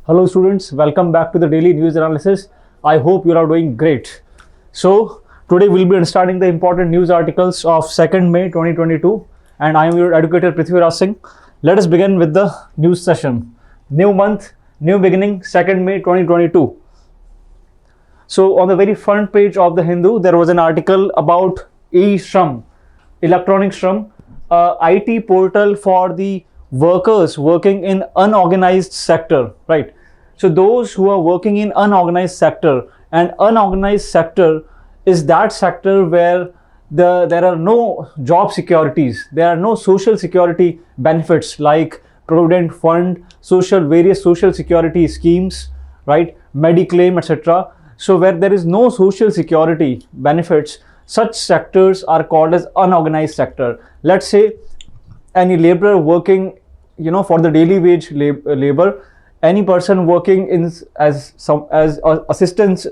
Hello students, welcome back to the daily news analysis. I hope you are doing great. So today we'll be starting the important news articles of 2nd May 2022 and I am your educator Prithviraj Singh. Let us begin with the news session. New month, new beginning, 2nd May 2022. So on the very front page of the Hindu, there was an article about e-Shram, electronic Shram, IT portal for the workers working in unorganized sector, right? So those who are working in unorganized sector, and unorganized sector is that sector where there are no job securities, there are no social security benefits like provident fund, various social security schemes, right, mediclaim, etc. So where there is no social security benefits, such sectors are called as unorganized sector. Let's say any laborer working, for the daily wage labor, any person working as assistant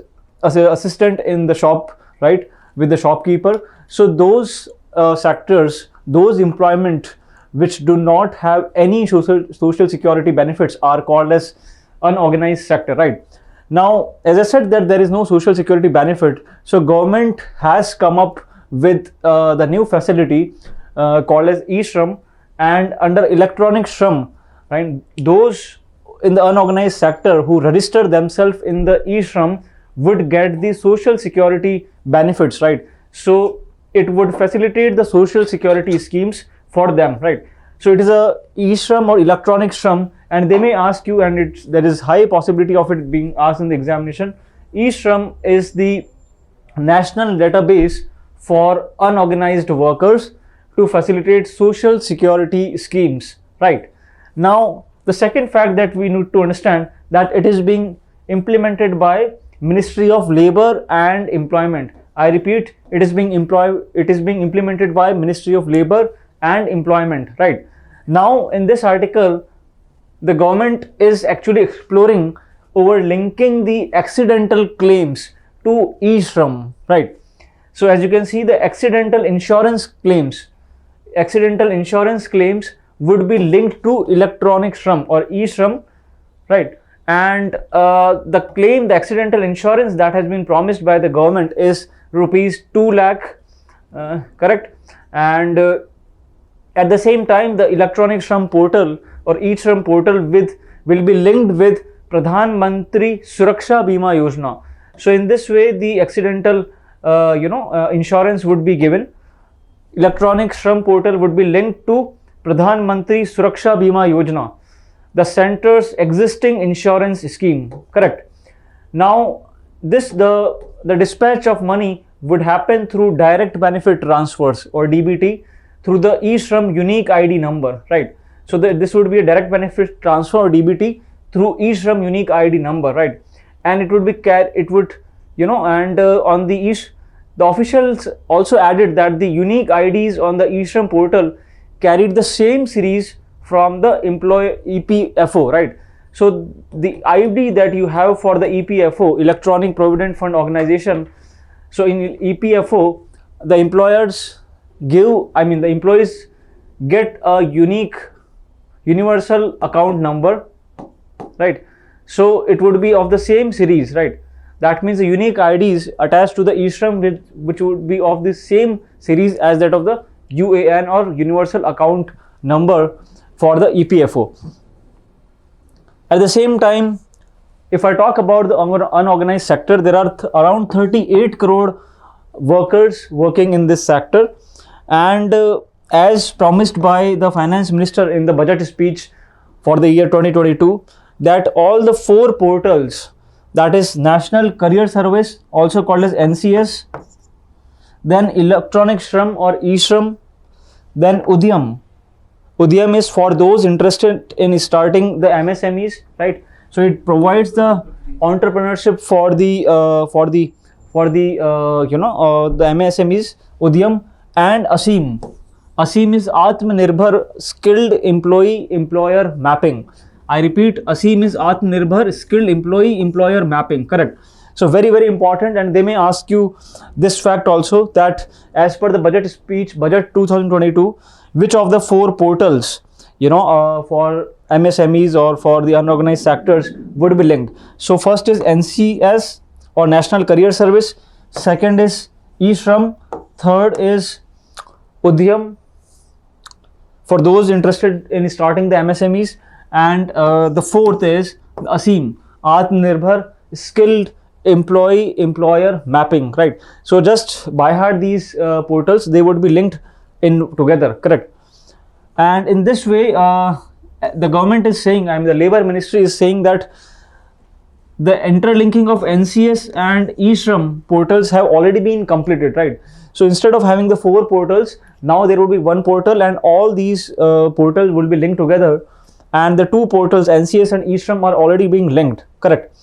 in the shop, right, with the shopkeeper. So those sectors, those employment which do not have any social security benefits are called as unorganized sector, right? Now, as I said that there is no social security benefit, so government has come up with the new facility called as e-Shram, and under electronic Shram, right, those in the unorganized sector who register themselves in the e-Shram would get the social security benefits, right? So it would facilitate the social security schemes for them, right? So it is a e-Shram or electronic Shram, and they may ask you, and there is high possibility of it being asked in the examination. E-Shram is the national database for unorganized workers to facilitate social security schemes, right? Now, the second fact that we need to understand that it is being implemented by Ministry of Labor and Employment. I repeat, it is being implemented by Ministry of Labor and Employment, right? Now, in this article, the government is actually exploring over linking the accidental claims to e-Shram, right? So as you can see, the accidental insurance claims would be linked to electronic Shram or e-Shram, right? And the accidental insurance that has been promised by the government is rupees 2 lakh, correct? And at the same time, the electronic Shram portal or e-Shram portal will be linked with Pradhan Mantri Suraksha Bima Yojana. So in this way, the accidental insurance would be given. Electronic Shram portal would be linked to Pradhan Mantri Suraksha Bima Yojana, the center's existing insurance scheme, correct? Now, the dispatch of money would happen through direct benefit transfers or DBT through the e-Shram unique ID number, right? So this would be a direct benefit transfer or DBT through e-Shram unique ID number, right? And it would be on the officials also added that the unique IDs on the e-Shram portal carried the same series from the employer EPFO, right? So the ID that you have for the EPFO, Electronic Provident Fund Organization, so in EPFO, the employees get a unique universal account number, right? So it would be of the same series, right? That means the unique IDs attached to the e-Shram which would be of the same series as that of the UAN or universal account number for the EPFO. At the same time, if I talk about the unorganized sector, there are around 38 crore workers working in this sector, and as promised by the finance minister in the budget speech for the year 2022, that all the 4 portals, that is National Career Service, also called as NCS, then electronic Shram or e-Shram, then Udyam. Udyam is for those interested in starting the MSMEs, right? So it provides the entrepreneurship for the MSMEs, Udyam, and ASEEM. ASEEM is Atmanirbhar Skilled Employee Employer Mapping. I repeat, ASEEM is Atmanirbhar Skilled Employee Employer Mapping, correct? So very important, and they may ask you this fact also, that as per the budget speech, budget 2022, which of the 4 portals, for MSMEs or for the unorganized sectors would be linked? So first is NCS or National Career Service, second is eShram, third is Udyam for those interested in starting the MSMEs, and the fourth is ASEEM, Atmanirbhar Skilled Employer Mapping, right? So just by heart these portals, they would be linked in together, correct? And in this way, the government is saying, the Labour Ministry is saying that the interlinking of NCS and eShram portals have already been completed, right? So instead of having the 4 portals, now there will be 1 portal, and all these portals will be linked together, and the 2 portals, NCS and eShram, are already being linked, correct?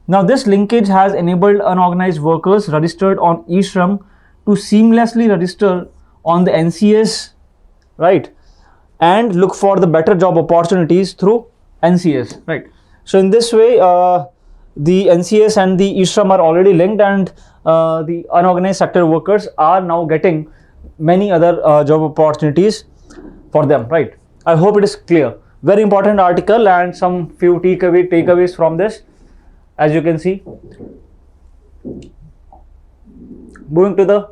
Now this linkage has enabled unorganized workers registered on eShram to seamlessly register on the NCS, right, and look for the better job opportunities through NCS, right? So in this way, the NCS and the eShram are already linked, and the unorganized sector workers are now getting many other job opportunities for them, right? I hope it is clear. Very important article, and some few takeaways from this, as you can see. Moving to the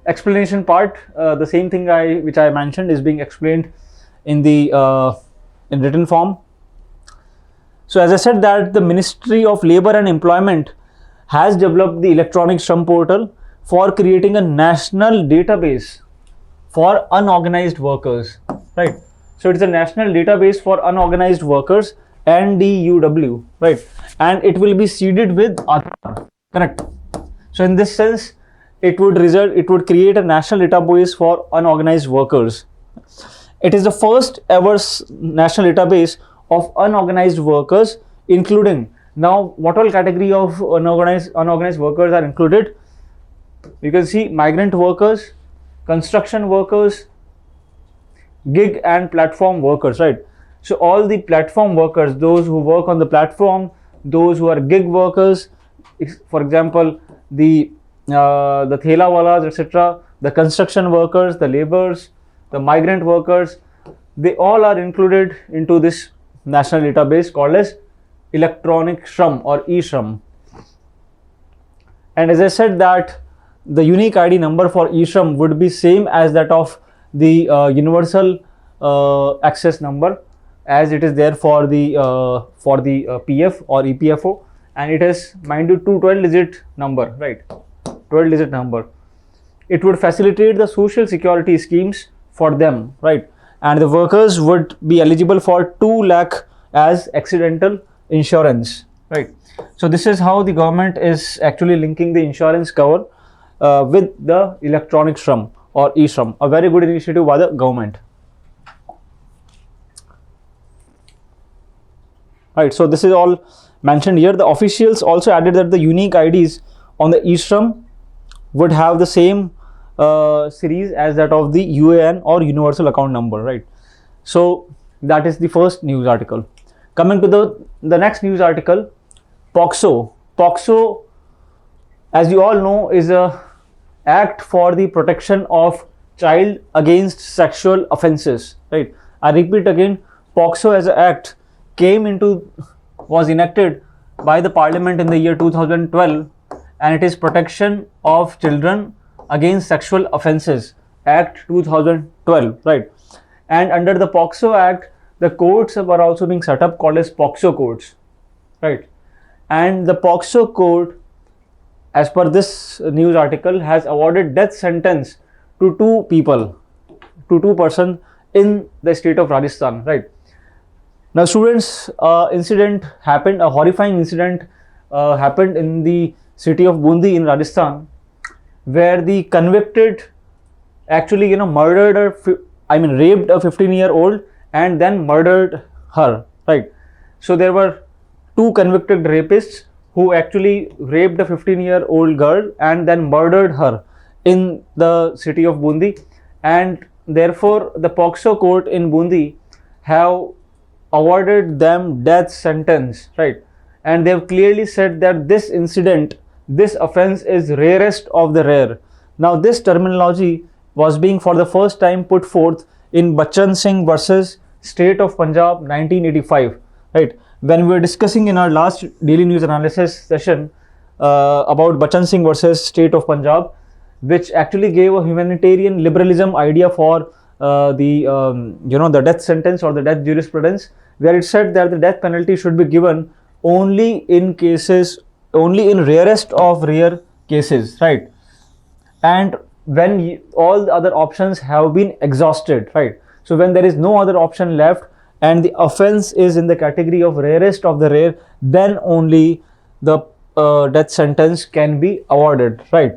explanation part, the same thing which I mentioned is being explained in the in written form. So as I said, that the Ministry of Labour and Employment has developed the electronic Shram portal for creating a national database for unorganized workers, right? So it's a national database for unorganized workers, NDUW, right? And it will be seeded with Aadhaar, correct? So in this sense, it would create a national database for unorganized workers. It is the first ever national database of unorganized workers, including, now what all category of unorganized workers are included? You can see migrant workers, construction workers, gig and platform workers, right? So all the platform workers, those who work on the platform, those who are gig workers, for example, the thela walas, etc., the construction workers, the laborers, the migrant workers, they all are included into this national database called as electronic Shram or eShram. And as I said, that the unique ID number for eShram would be same as that of the universal access number, as it is there for the PF or EPFO, and it is mind you 12-digit number, right? 12-digit number. It would facilitate the social security schemes for them, right? And the workers would be eligible for 2 lakh as accidental insurance, right? So this is how the government is actually linking the insurance cover with the electronic Shram or eShram. A very good initiative by the government. Right, so this is all mentioned here. The officials also added that the unique IDs on the eShram would have the same series as that of the UAN or universal account number, right? So that is the first news article. Coming to the next news article, POCSO. POCSO, as you all know, is a act for the protection of child against sexual offences, right? I repeat again, POCSO as an act was enacted by the Parliament in the year 2012, and it is Protection of Children Against Sexual Offences Act 2012, right? And under the POCSO Act, the courts were also being set up called as POCSO courts, right? And the POCSO court, as per this news article, has awarded death sentence to 2 persons in the state of Rajasthan, right? Now students, a horrifying incident happened in the city of Bundi in Rajasthan, where the convicted actually raped a 15-year-old and then murdered her, right? So there were 2 convicted rapists who actually raped a 15-year-old girl and then murdered her in the city of Bundi, and therefore the POCSO court in Bundi have awarded them death sentence, right? and they have clearly said that this incident, this offense is rarest of the rare. Now this terminology was being for the first time put forth in Bachchan Singh versus State of Punjab 1985, right? When we were discussing in our last daily news analysis session about Bachchan Singh versus State of Punjab, which actually gave a humanitarian liberalism idea for the death sentence or the death jurisprudence, where it said that the death penalty should be given only in rarest of rare cases, right? And when all the other options have been exhausted, right? So when there is no other option left and the offense is in the category of rarest of the rare, then only the death sentence can be awarded, right?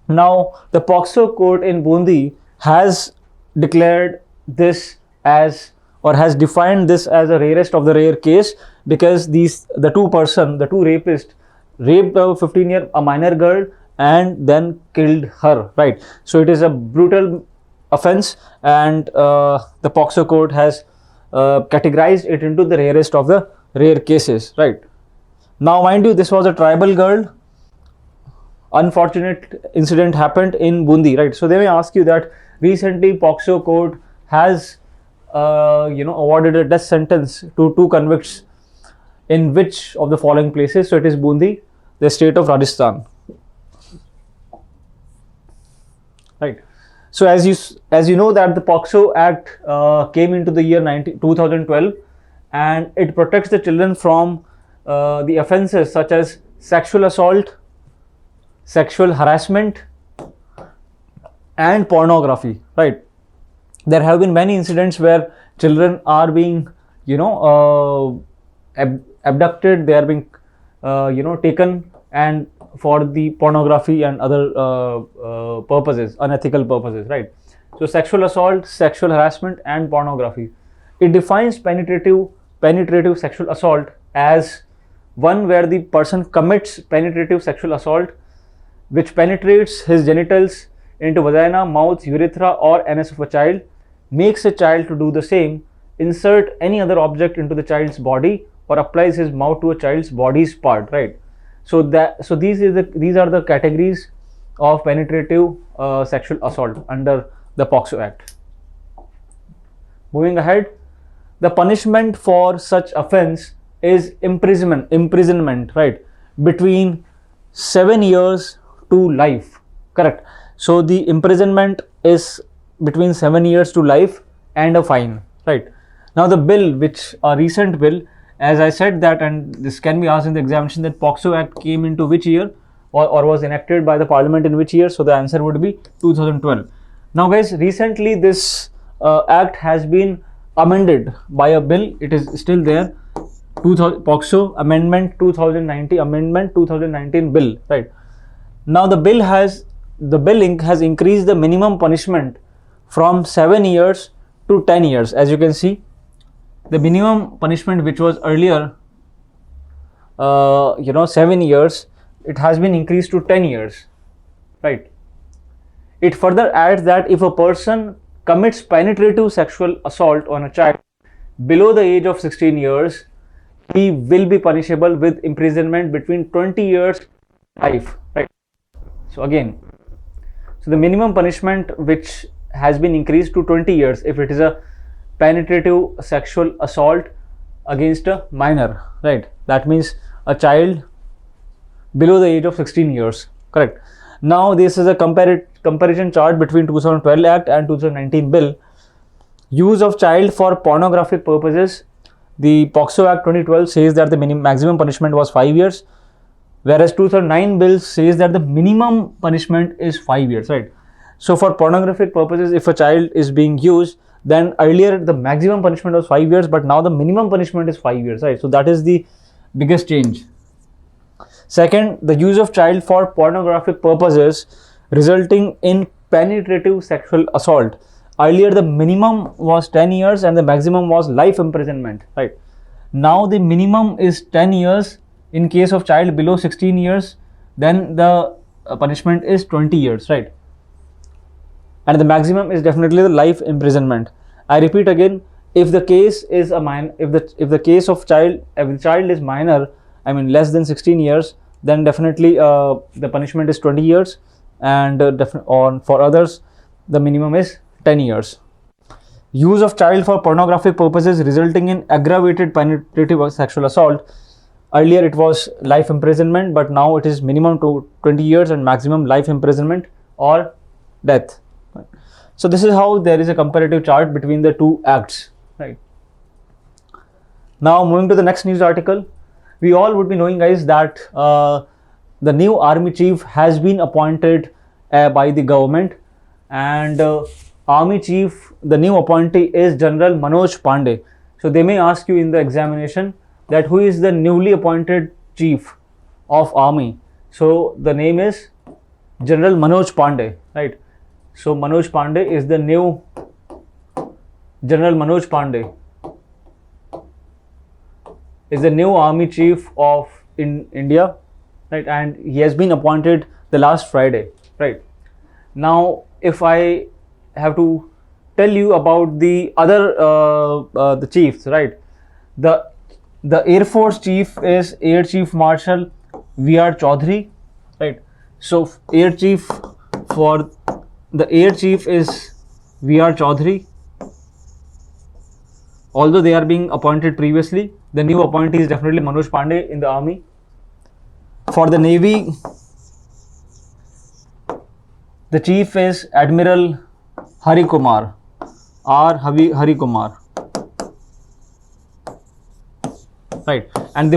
Now the POCSO court in Bundi has declared this as, or has defined this as a rarest of the rare case, because the two rapists raped a minor girl and then killed her, right? So it is a brutal offense, and the POCSO court has categorized it into the rarest of the rare cases, right? Now mind you, this was a tribal girl. Unfortunate incident happened in Bundi, right? So they may ask you that recently POCSO court has awarded a death sentence to two convicts in which of the following places? So it is Bundi, the state of Rajasthan, right? So as you know that the POCSO Act came into the year 2012, and it protects the children from the offences such as sexual assault, sexual harassment, and pornography, right? There have been many incidents where children are being abducted, they are being taken, and for the pornography and other purposes, unethical purposes, right? So sexual assault, sexual harassment, and pornography. It defines penetrative sexual assault as one where the person commits penetrative sexual assault which penetrates his genitals into vagina, mouth, urethra, or anus of a child, makes a child to do the same, insert any other object into the child's body, or applies his mouth to a child's body's part, right? So these are the categories of penetrative sexual assault under the POCSO Act. Moving ahead, the punishment for such offense is imprisonment, right? Between 7 years to life, correct? So the imprisonment is between 7 years to life and a fine, right? Now the bill, which a recent bill, as I said that, and this can be asked in the examination, that POCSO Act came into which year, or was enacted by the parliament in which year? So the answer would be 2012. Now guys, recently this act has been amended by a bill. It is still there, POCSO Amendment 2019 bill, right? Now the bill has increased the minimum punishment from 7 years to 10 years. As you can see, the minimum punishment, which was earlier 7 years, it has been increased to 10 years, right? It further adds that if a person commits penetrative sexual assault on a child below the age of 16 years, he will be punishable with imprisonment between 20 years to life, right? So again, so the minimum punishment which has been increased to 20 years if it is a penetrative sexual assault against a minor, right? That means a child below the age of 16 years, correct? Now this is a comparison chart between 2012 Act and 2019 bill. Use of child for pornographic purposes. The POCSO Act 2012 says that the maximum punishment was 5 years, whereas 2009 bill says that the minimum punishment is 5 years, right? So for pornographic purposes, if a child is being used, then earlier the maximum punishment was 5 years, but now the minimum punishment is 5 years, right? So that is the biggest change. Second, the use of child for pornographic purposes resulting in penetrative sexual assault. Earlier the minimum was 10 years and the maximum was life imprisonment, right? Now the minimum is 10 years in case of child below 16 years, then the punishment is 20 years, right? And the maximum is definitely the life imprisonment. I repeat again, if the case is a minor, if the case of child, if the child is minor, I mean less than 16 years, then definitely the punishment is 20 years, and for others the minimum is 10 years. Use of child for pornographic purposes resulting in aggravated penetrative sexual assault. Earlier it was life imprisonment, but now it is minimum to 20 years and maximum life imprisonment or death. So this is how there is a comparative chart between the two acts, right? Now moving to the next news article, we all would be knowing, guys, that the new army chief has been appointed by the government, and army chief, the new appointee is General Manoj Pandey. So they may ask you in the examination that who is the newly appointed chief of army. So the name is General Manoj Pandey, right? So Manoj Pandey is the new General Manoj Pandey is the new army chief of India, right? And he has been appointed the last Friday, right? Now, if I have to tell you about the other the chiefs, right? The Air Force chief is Air Chief Marshal V.R. Chaudhary, right? So Air Chief for the Air Chief is V.R. Chaudhary. Although they are being appointed previously, the new appointee is definitely Manoj Pandey in the army. For the Navy, the chief is Admiral Hari Kumar, Hari Kumar, right? And they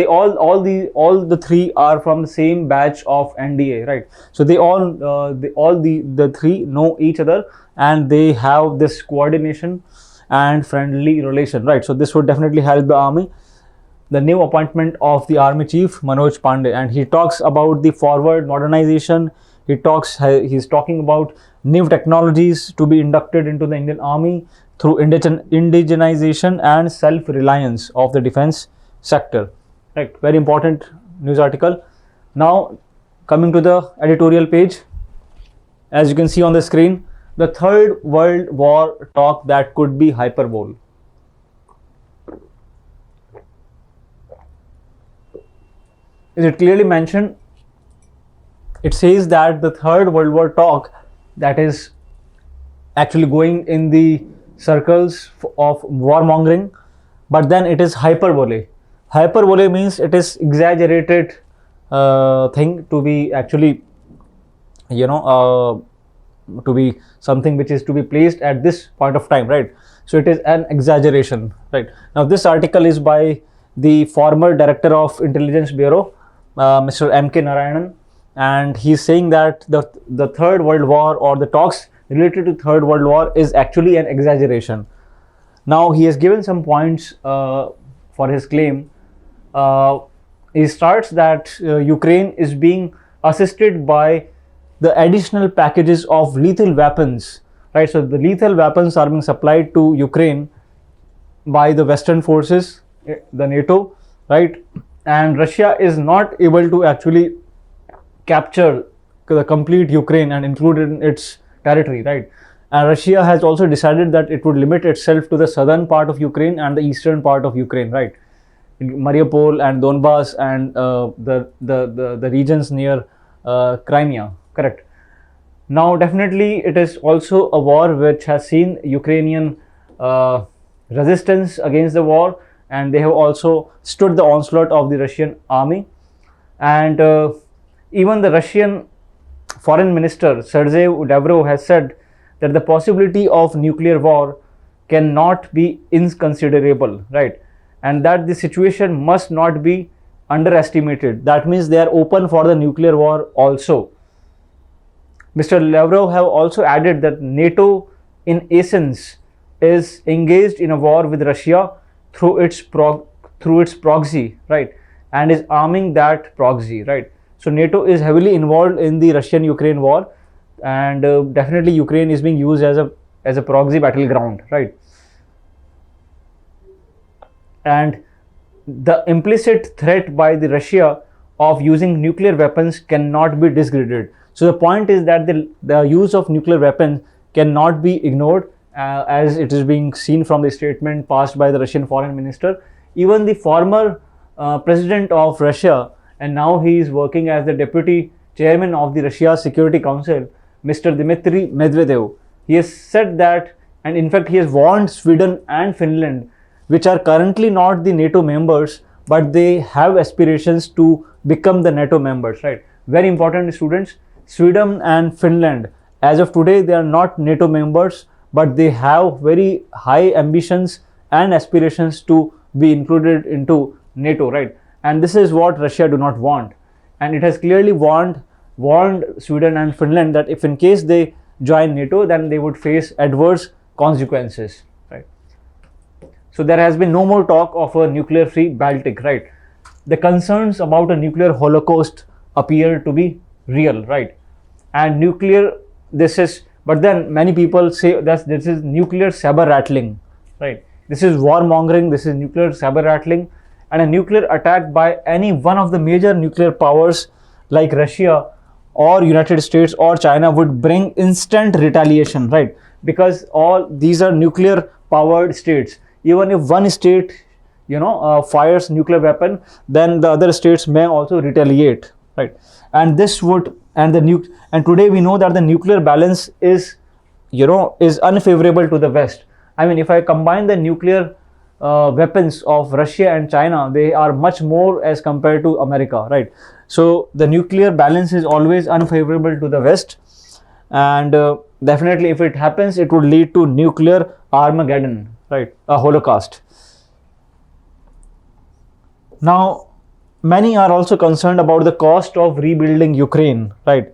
all the three are from the same batch of NDA, right? So the three know each other, and they have this coordination and friendly relation, right? So this would definitely help the army. The new appointment of the army chief Manoj Pandey, and he talks about the forward modernization. He's talking about new technologies to be inducted into the Indian army through indigenization and self-reliance of the defense sector, right? Very important news article. Now coming to the editorial page, as you can see on the screen, the Third World War talk that could be hyperbole. Is it clearly mentioned? It says that the Third World War talk that is actually going in the circles of warmongering, but then it is hyperbole. Hyperbole means it is exaggerated thing to be actually, to be something which is to be placed at this point of time, right? So it is an exaggeration, right? Now this article is by the former director of Intelligence Bureau, Mr. M.K. Narayanan, and he's saying that the Third World War or the talks related to Third World War is actually an exaggeration. Now he has given some points for his claim. He starts that Ukraine is being assisted by the additional packages of lethal weapons, right? So the lethal weapons are being supplied to Ukraine by the Western forces, the NATO, right? And Russia is not able to actually capture the complete Ukraine and include it in its territory, right? And Russia has also decided that it would limit itself to the southern part of Ukraine and the eastern part of Ukraine, right? Mariupol and Donbass and the regions near Crimea, correct? Now definitely it is also a war which has seen Ukrainian resistance against the war, and they have also stood the onslaught of the Russian army. And even the Russian foreign minister Sergei Lavrov has said that the possibility of nuclear war cannot be inconsiderable, right? And that the situation must not be underestimated. That means they are open for the nuclear war also. Mr. Lavrov have also added that NATO in essence is engaged in a war with Russia through its proxy, right? And is arming that proxy, right? So NATO is heavily involved in the Russian-Ukraine war, and definitely Ukraine is being used as a proxy battleground, right? And the implicit threat by the Russia of using nuclear weapons cannot be discredited. So the point is that the use of nuclear weapons cannot be ignored, as it is being seen from the statement passed by the Russian foreign minister. Even the former president of Russia, and now he is working as the deputy chairman of the Russia Security Council, Mr. Dmitry Medvedev, he has said that, and in fact he has warned Sweden and Finland, which are currently not the NATO members, but they have aspirations to become the NATO members, right? Very important, students. Sweden and Finland, as of today, they are not NATO members, but they have very high ambitions and aspirations to be included into NATO, right? And this is what Russia do not want. And it has clearly warned Sweden and Finland that if in case they join NATO, then they would face adverse consequences, right? So there has been no more talk of a nuclear-free Baltic, right? The concerns about a nuclear holocaust appear to be real, right? And but then many people say that this is nuclear saber rattling, right? This is warmongering, this is nuclear saber rattling, and a nuclear attack by any one of the major nuclear powers like Russia or United States or China would bring instant retaliation, right? Because all these are nuclear powered states. Even if one state, fires nuclear weapon, then the other states may also retaliate, right? And this would, and today we know that the nuclear balance is unfavorable to the West. I mean, if I combine the nuclear weapons of Russia and China, they are much more as compared to America, right? So the nuclear balance is always unfavorable to the West, and definitely if it happens, it would lead to nuclear Armageddon, right? A holocaust. Now, many are also concerned about the cost of rebuilding Ukraine, right?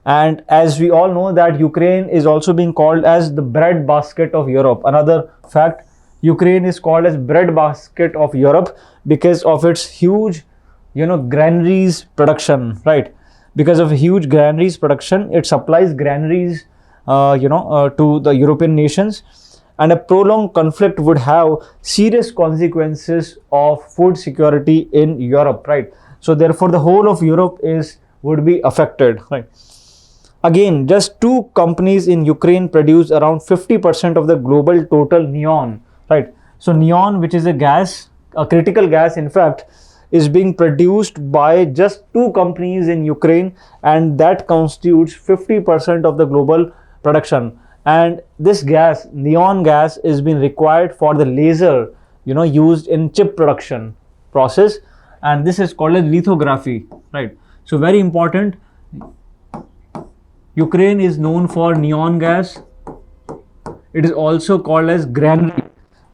And as we all know that Ukraine is also being called as the breadbasket of Europe. Another fact, Ukraine is called as breadbasket of Europe because of its huge, granaries production, right? Because of huge granaries production, it supplies granaries, to the European nations. And a prolonged conflict would have serious consequences of food security in Europe, right? So therefore, the whole of Europe would be affected, right? Again, just two companies in Ukraine produce around 50% of the global total neon, right? So neon, which is a critical gas, in fact, is being produced by just two companies in Ukraine, and that constitutes 50% of the global production. And this gas, neon gas, is being required for the laser, used in chip production process, and this is called as lithography, right? So very important. Ukraine is known for neon gas. It is also called as granary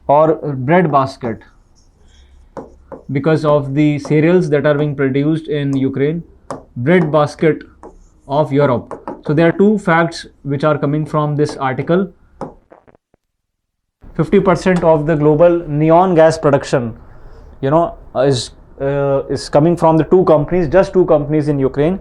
or bread basket because of the cereals that are being produced in Ukraine. Bread basket of Europe. So there are two facts which are coming from this article. 50% of the global neon gas production, is coming from the just two companies in Ukraine.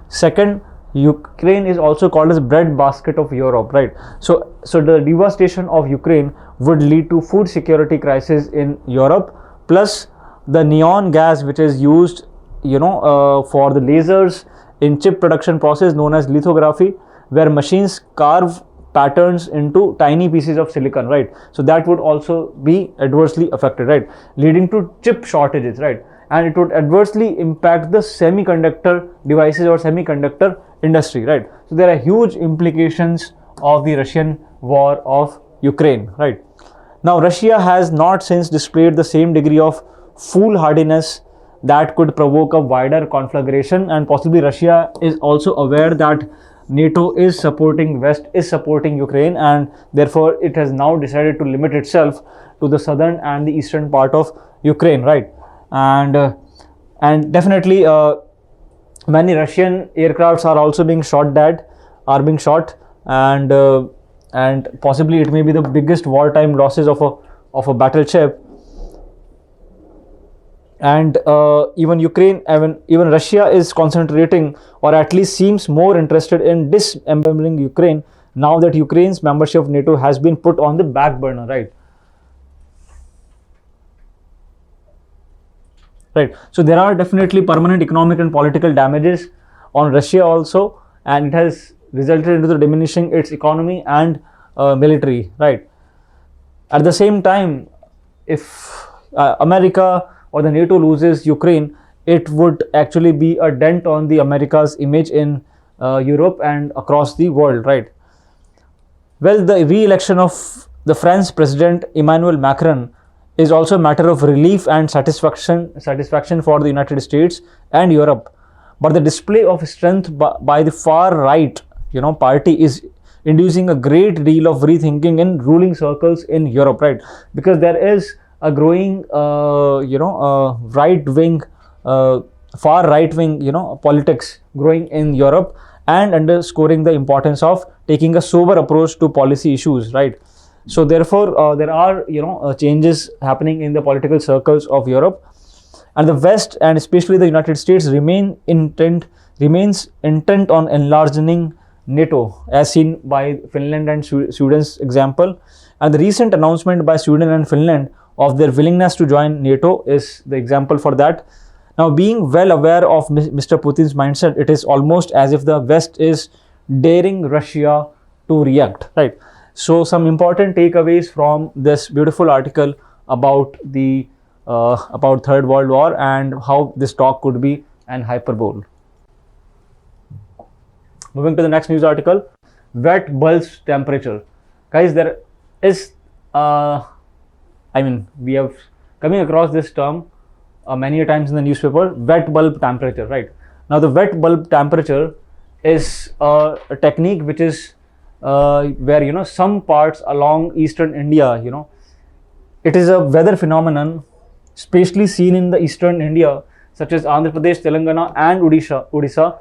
Second, Ukraine is also called as bread basket of Europe, right? So the devastation of Ukraine would lead to food security crisis in Europe, plus the neon gas which is used, for the lasers in chip production process known as lithography, where machines carve patterns into tiny pieces of silicon, right? So that would also be adversely affected, right? Leading to chip shortages, right? And it would adversely impact the semiconductor devices or semiconductor industry, right? So there are huge implications of the Russian war of Ukraine, right? Now, Russia has not since displayed the same degree of foolhardiness that could provoke a wider conflagration, and possibly Russia is also aware that NATO is supporting West, is supporting Ukraine, and therefore it has now decided to limit itself to the southern and the eastern part of Ukraine, right? And definitely many Russian aircrafts are also being shot and possibly it may be the biggest wartime losses of a battleship. And even Russia is concentrating, or at least seems more interested in dismembering Ukraine now that Ukraine's membership of NATO has been put on the back burner, right? Right. So there are definitely permanent economic and political damages on Russia also, and it has resulted into the diminishing its economy and military, right? At the same time, if America or the NATO loses Ukraine, it would actually be a dent on the America's image in Europe and across the world, right? Well, the re-election of the French President Emmanuel Macron is also a matter of relief and satisfaction for the United States and Europe. But the display of strength by the far right, party is inducing a great deal of rethinking in ruling circles in Europe, right? Because there is a growing, right wing, far right wing, politics growing in Europe, and underscoring the importance of taking a sober approach to policy issues, right? So therefore, there are changes happening in the political circles of Europe, and the West and especially the United States remains intent on enlarging NATO, as seen by Finland and Sweden's example. And the recent announcement by Sweden and Finland of their willingness to join NATO is the example for that. Now, being well aware of Mr. Putin's mindset, it is almost as if the West is daring Russia to react, right? So some important takeaways from this beautiful article about the about Third World War and how this talk could be an hyperbole. Moving to the next news article, wet bulb's temperature. Guys, there is, we have coming across this term many times in the newspaper, wet bulb temperature, right? Now, the wet bulb temperature is a technique which is where, some parts along eastern India, it is a weather phenomenon, especially seen in the eastern India, such as Andhra Pradesh, Telangana and Odisha,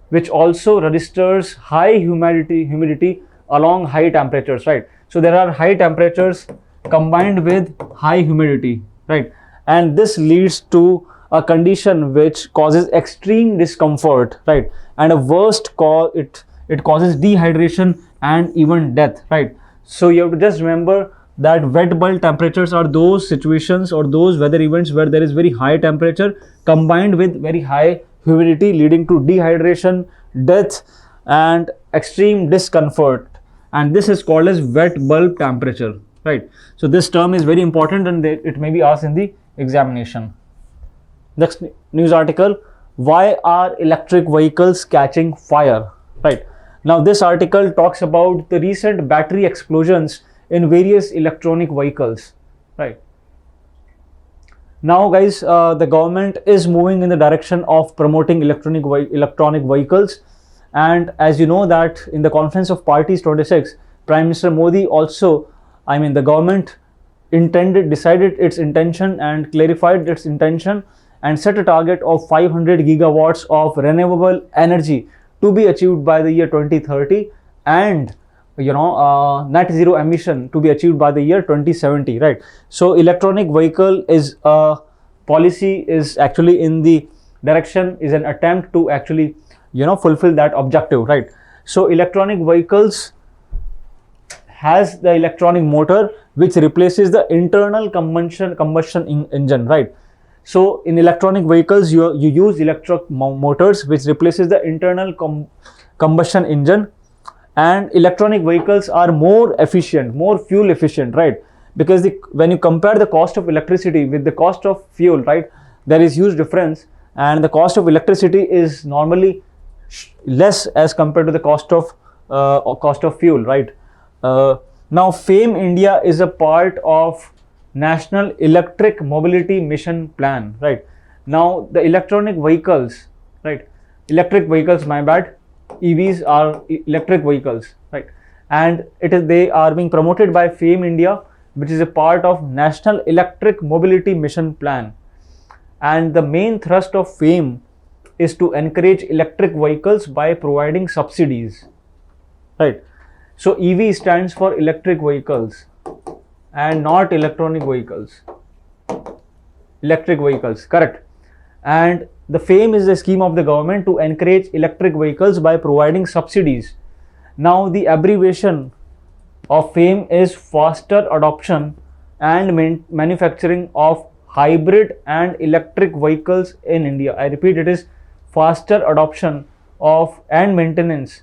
which also registers high humidity along high temperatures, right? So there are high temperatures combined with high humidity, right? And this leads to a condition which causes extreme discomfort, right? And a worst cause, it causes dehydration and even death, right? So you have to just remember that wet bulb temperatures are those situations or those weather events where there is very high temperature combined with very high humidity, leading to dehydration, death and extreme discomfort, and this is called as wet bulb temperature, right? So this term is very important and it may be asked in the examination. Next news article, why are electric vehicles catching fire, right? Now this article talks about the recent battery explosions in various electronic vehicles, right? Now guys, the government is moving in the direction of promoting electronic vehicles, and as you know that in the Conference of Parties 26, Prime Minister Modi also, the government decided its intention and clarified its intention and set a target of 500 gigawatts of renewable energy to be achieved by the year 2030, and net zero emission to be achieved by the year 2070, right? So electronic vehicle is a policy, is actually in the direction, is an attempt to actually fulfill that objective, right? So electronic vehicles has the electronic motor which replaces the internal combustion engine, right? So in electronic vehicles you use electric motors which replaces the internal combustion engine, and electronic vehicles are more efficient, more fuel efficient, right? Because when you compare the cost of electricity with the cost of fuel, right, there is huge difference, and the cost of electricity is normally less as compared to the cost of fuel, right? Now FAME India is a part of National Electric Mobility Mission Plan, right? Now the electronic vehicles, right, EVs are electric vehicles, right? And they are being promoted by FAME India, which is a part of National Electric Mobility Mission Plan. And the main thrust of FAME is to encourage electric vehicles by providing subsidies, right? So EV stands for electric vehicles and not electronic vehicles. Electric vehicles, correct. And the FAME is the scheme of the government to encourage electric vehicles by providing subsidies. Now the abbreviation of FAME is faster adoption and manufacturing of hybrid and electric vehicles in India. I repeat, it is faster adoption of and maintenance,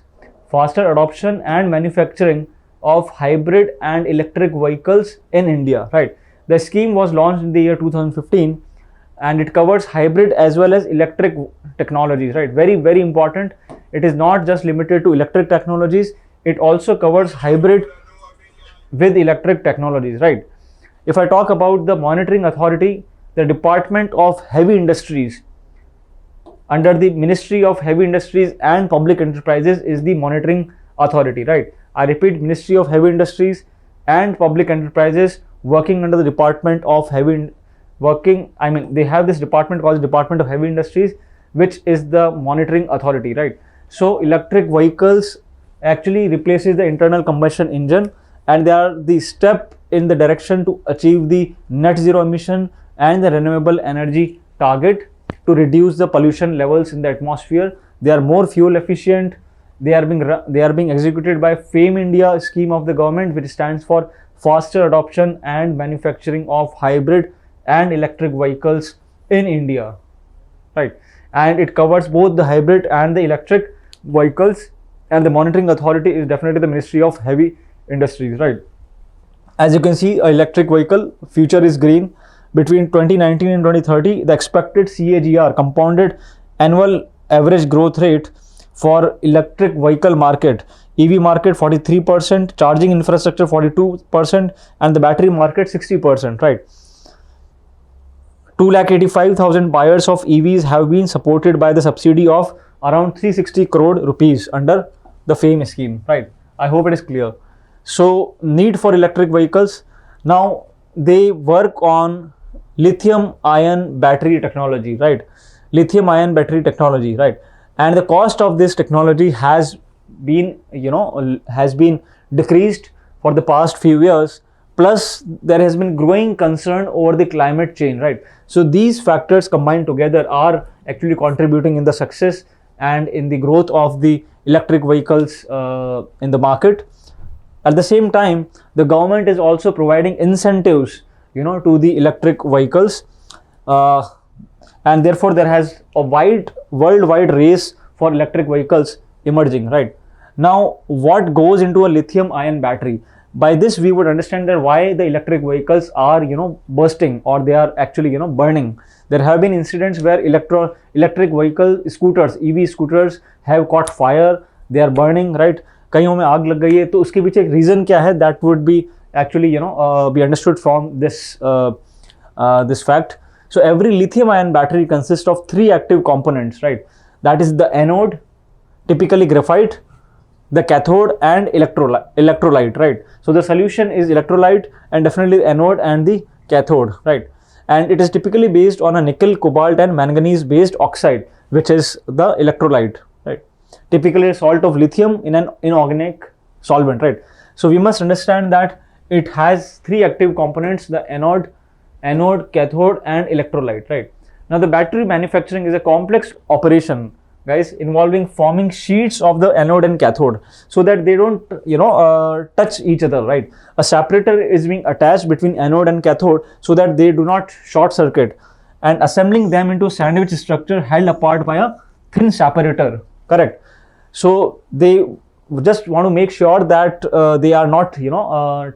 faster adoption and manufacturing of hybrid and electric vehicles in India, right? The scheme was launched in the year 2015 and it covers hybrid as well as electric technologies, right? Very, very important. It is not just limited to electric technologies, it also covers hybrid with electric technologies, right? If I talk about the monitoring authority, the Department of Heavy Industries under the Ministry of Heavy Industries and Public Enterprises is the monitoring authority, right? I repeat, Ministry of Heavy Industries and Public Enterprises working under the Department of they have this department called Department of Heavy Industries, which is the monitoring authority, right? So electric vehicles actually replaces the internal combustion engine, and they are the step in the direction to achieve the net zero emission and the renewable energy target to reduce the pollution levels in the atmosphere. They are more fuel efficient. They are being executed by FAME India scheme of the government, which stands for faster adoption and manufacturing of hybrid and electric vehicles in India, right? And it covers both the hybrid and the electric vehicles, and the monitoring authority is definitely the Ministry of Heavy Industries, right? As you can see, electric vehicle future is green. Between 2019 and 2030, the expected CAGR, compounded annual average growth rate for electric vehicle market, EV market 43%, charging infrastructure 42%, and the battery market 60%, right? 2,85,000 buyers of EVs have been supported by the subsidy of around 360 crore rupees under the FAME scheme, right? I hope it is clear. So need for electric vehicles. Now they work on lithium ion battery technology, right? Lithium ion battery technology, right? And the cost of this technology has been decreased for the past few years. Plus there has been growing concern over the climate change, right? So these factors combined together are actually contributing in the success and in the growth of the electric vehicles in the market. At the same time, the government is also providing incentives, to the electric vehicles, and therefore there has a worldwide race for electric vehicles emerging, right? Now, what goes into a lithium ion battery? By this we would understand that why the electric vehicles are bursting, or they are actually burning. There have been incidents where electric vehicle scooters, EV scooters have caught fire, they are burning, right? कईयों में आग लग गई है, तो उसके पीछे एक रीजन क्या है? That would be actually be understood from this this fact. So every lithium ion battery consists of 3 active components, right? That is the anode, typically graphite, the cathode, and electrolyte, right? So the solution is electrolyte, and definitely the anode and the cathode, right? And it is typically based on a nickel, cobalt, and manganese based oxide, which is the electrolyte, right? Typically a salt of lithium in an inorganic solvent, right? So we must understand that it has 3 active components: the anode, cathode, and electrolyte, right? Now the battery manufacturing is a complex operation, guys, involving forming sheets of the anode and cathode so that they don't touch each other, right? A separator is being attached between anode and cathode so that they do not short circuit, and assembling them into sandwich structure held apart by a thin separator, correct? So they just want to make sure that they are not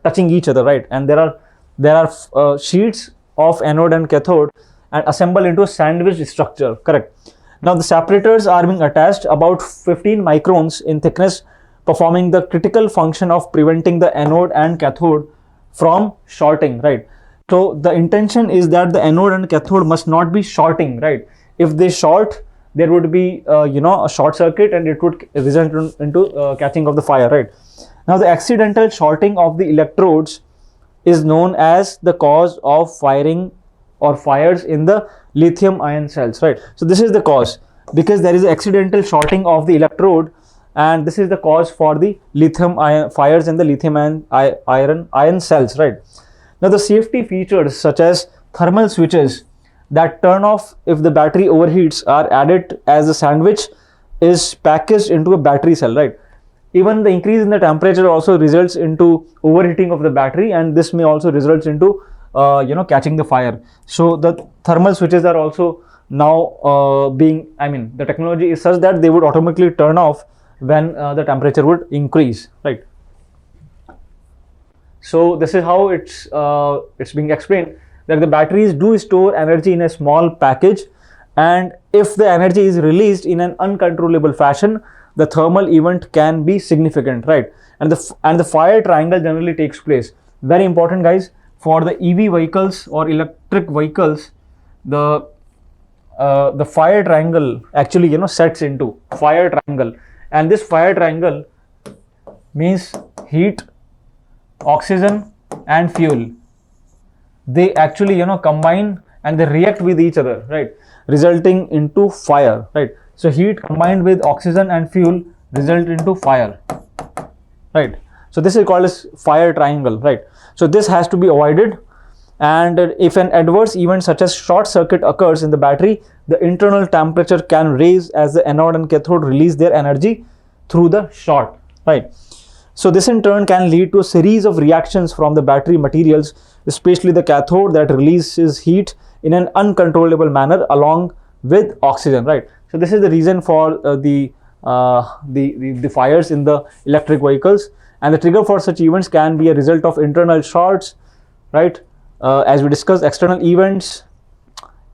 touching each other, right? And there are sheets of anode and cathode and assembled into a sandwich structure, correct? Now the separators are being attached about 15 microns in thickness, performing the critical function of preventing the anode and cathode from shorting, right? So the intention is that the anode and cathode must not be shorting, right? If they short, there would be a short circuit, and it would result into catching of the fire, right? Now the accidental shorting of the electrodes is known as the cause of firing or fires in the lithium ion cells, right? So this is the cause, because there is accidental shorting of the electrode, and this is the cause for the lithium ion fires in the lithium ion cells, right? Now the safety features such as thermal switches that turn off if the battery overheats are added as a sandwich is packaged into a battery cell, right? Even the increase in the temperature also results into overheating of the battery, and this may also result into catching the fire. So the thermal switches are also now the technology is such that they would automatically turn off when the temperature would increase, right? So this is how it's being explained, that the batteries do store energy in a small package, and if the energy is released in an uncontrollable fashion, the thermal event can be significant, right? And the fire triangle generally takes place. Very important, guys, for the EV vehicles or electric vehicles. The fire triangle actually sets into fire triangle, and this fire triangle means heat, oxygen and fuel. They actually combine and they react with each other, right, resulting into fire, right? So heat combined with oxygen and fuel result into fire, right? So this is called as fire triangle, right? So this has to be avoided. And if an adverse event such as short circuit occurs in the battery, the internal temperature can raise as the anode and cathode release their energy through the short, right? So this in turn can lead to a series of reactions from the battery materials, especially the cathode, that releases heat in an uncontrollable manner along with oxygen, right? So this is the reason for the fires in the electric vehicles, and the trigger for such events can be a result of internal shorts, right? As we discussed, external events,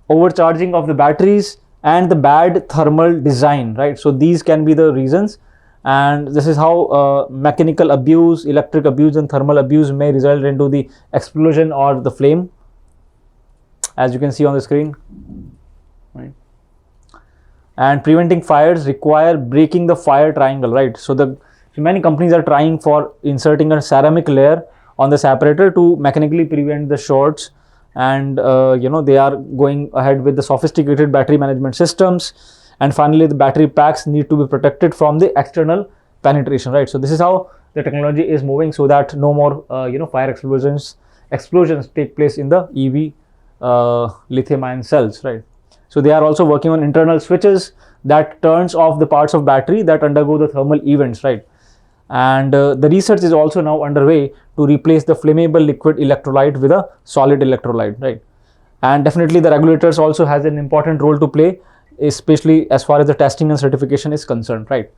overcharging of the batteries, and the bad thermal design, right? So these can be the reasons, and this is how mechanical abuse, electric abuse and thermal abuse may result into the explosion or the flame, as you can see on the screen, right? And preventing fires require breaking the fire triangle, right? So many companies are trying for inserting a ceramic layer on the separator to mechanically prevent the shorts, and they are going ahead with the sophisticated battery management systems, and finally the battery packs need to be protected from the external penetration, right? So this is how the technology is moving, so that no more fire explosions take place in the EV lithium ion cells, right? So they are also working on internal switches that turns off the parts of battery that undergo the thermal events, right? And the research is also now underway to replace the flammable liquid electrolyte with a solid electrolyte, right? And definitely the regulators also has an important role to play, especially as far as the testing and certification is concerned, right?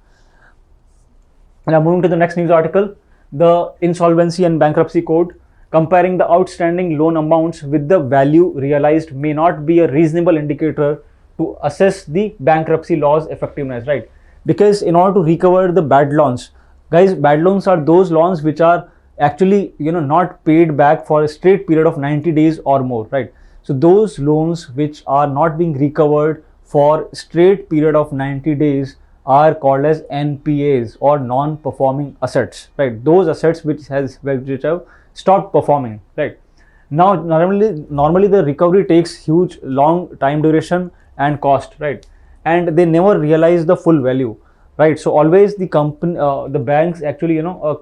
Now moving to the next news article, the Insolvency and Bankruptcy Code, comparing the outstanding loan amounts with the value realized may not be a reasonable indicator to assess the bankruptcy law's effectiveness, right? Because in order to recover the bad loans, guys, bad loans are those loans which are actually not paid back for a straight period of 90 days or more, right? So those loans which are not being recovered for straight period of 90 days are called as NPAs, or non-performing assets, right? Those assets which have stopped performing, right? Now normally the recovery takes huge long time duration and cost, right? And they never realize the full value, right? So always the company, the banks actually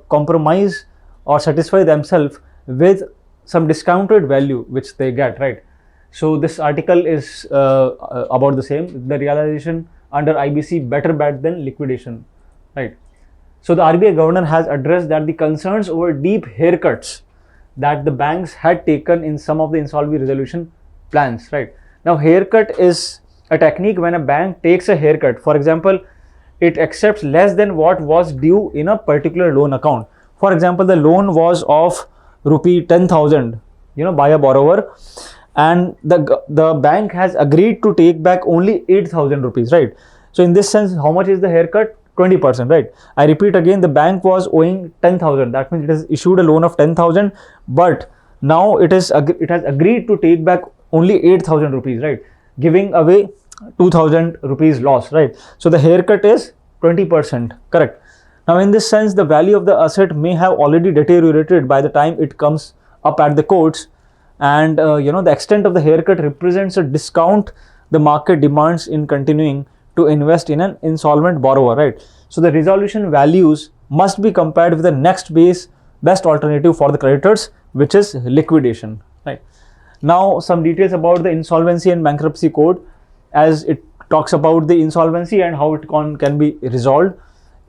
compromise or satisfy themselves with some discounted value which they get, right? So this article is about the same, the realization under IBC, better bad than liquidation, right? So the RBI governor has addressed that the concerns over deep haircuts that the banks had taken in some of the insolvency resolution plans, right? Now haircut is a technique when a bank takes a haircut. For example, it accepts less than what was due in a particular loan account. For example, the loan was of rupee 10,000 by a borrower, and the bank has agreed to take back only 8,000 rupees, right? So in this sense, how much is the haircut? 20%, right? I repeat again, the bank was owing 10,000. That means it has issued a loan of 10,000, but now it has agreed to take back only 8,000 rupees, right? Giving away 2,000 rupees loss, right? So the haircut is 20%, correct? Now in this sense, the value of the asset may have already deteriorated by the time it comes up at the courts, and the extent of the haircut represents a discount the market demands in continuing to invest in an insolvent borrower, right? So the resolution values must be compared with the next best alternative for the creditors, which is liquidation, right? Now some details about the Insolvency and Bankruptcy Code, as it talks about the insolvency and how it can be resolved.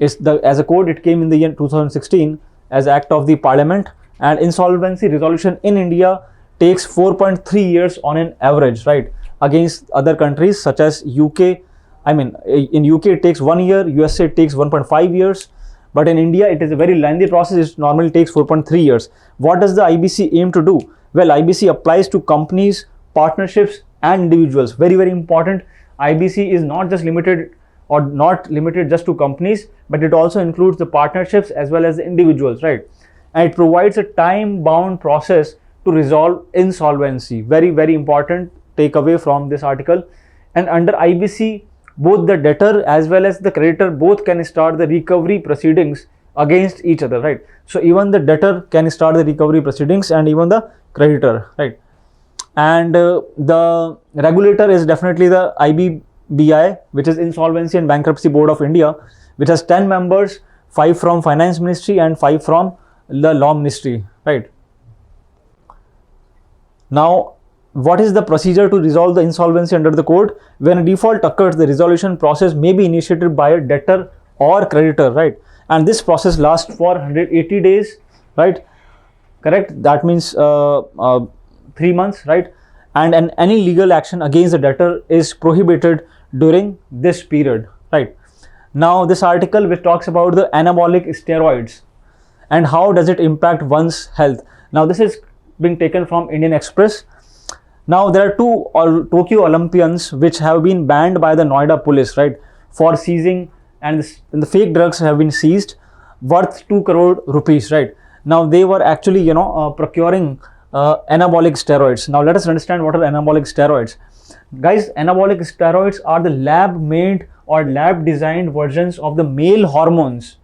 As a code, it came in the year 2016 as Act of the Parliament, and insolvency resolution in India takes 4.3 years on an average, right? Against other countries such as UK. I mean, in UK it takes 1 year, USA it takes 1.5 years, But in India, it is a very lengthy process. It normally takes 4.3 years. What does the IBC aim to do? Well, IBC applies to companies, partnerships, and individuals. Very, very important. IBC is not just limited or not limited just to companies, but it also includes the partnerships as well as the individuals, right? And it provides a time-bound process to resolve insolvency. Very, very important takeaway from this article. And under IBC, both the debtor as well as the creditor both can start the recovery proceedings against each other, right? So even the debtor can start the recovery proceedings and even the creditor, right? And the regulator is definitely the IBBI, which is Insolvency and Bankruptcy Board of India, which has 10 members, 5 from Finance Ministry and 5 from the Law Ministry, right? Now, what is the procedure to resolve the insolvency under the code? When a default occurs, the resolution process may be initiated by a debtor or creditor, right? And this process lasts for 180 days, right? Correct? That means 3 months, right? And any legal action against the debtor is prohibited during this period, right? Now, this article which talks about the anabolic steroids and how does it impact one's health. Now, this is being taken from Indian Express. Now, there are 2 Tokyo Olympians which have been banned by the Noida police, right, for seizing, and the fake drugs have been seized worth 2 crore rupees, right? Now, they were actually, procuring anabolic steroids. Now, let us understand what are anabolic steroids. Guys, anabolic steroids are the lab-made or lab-designed versions of the male hormones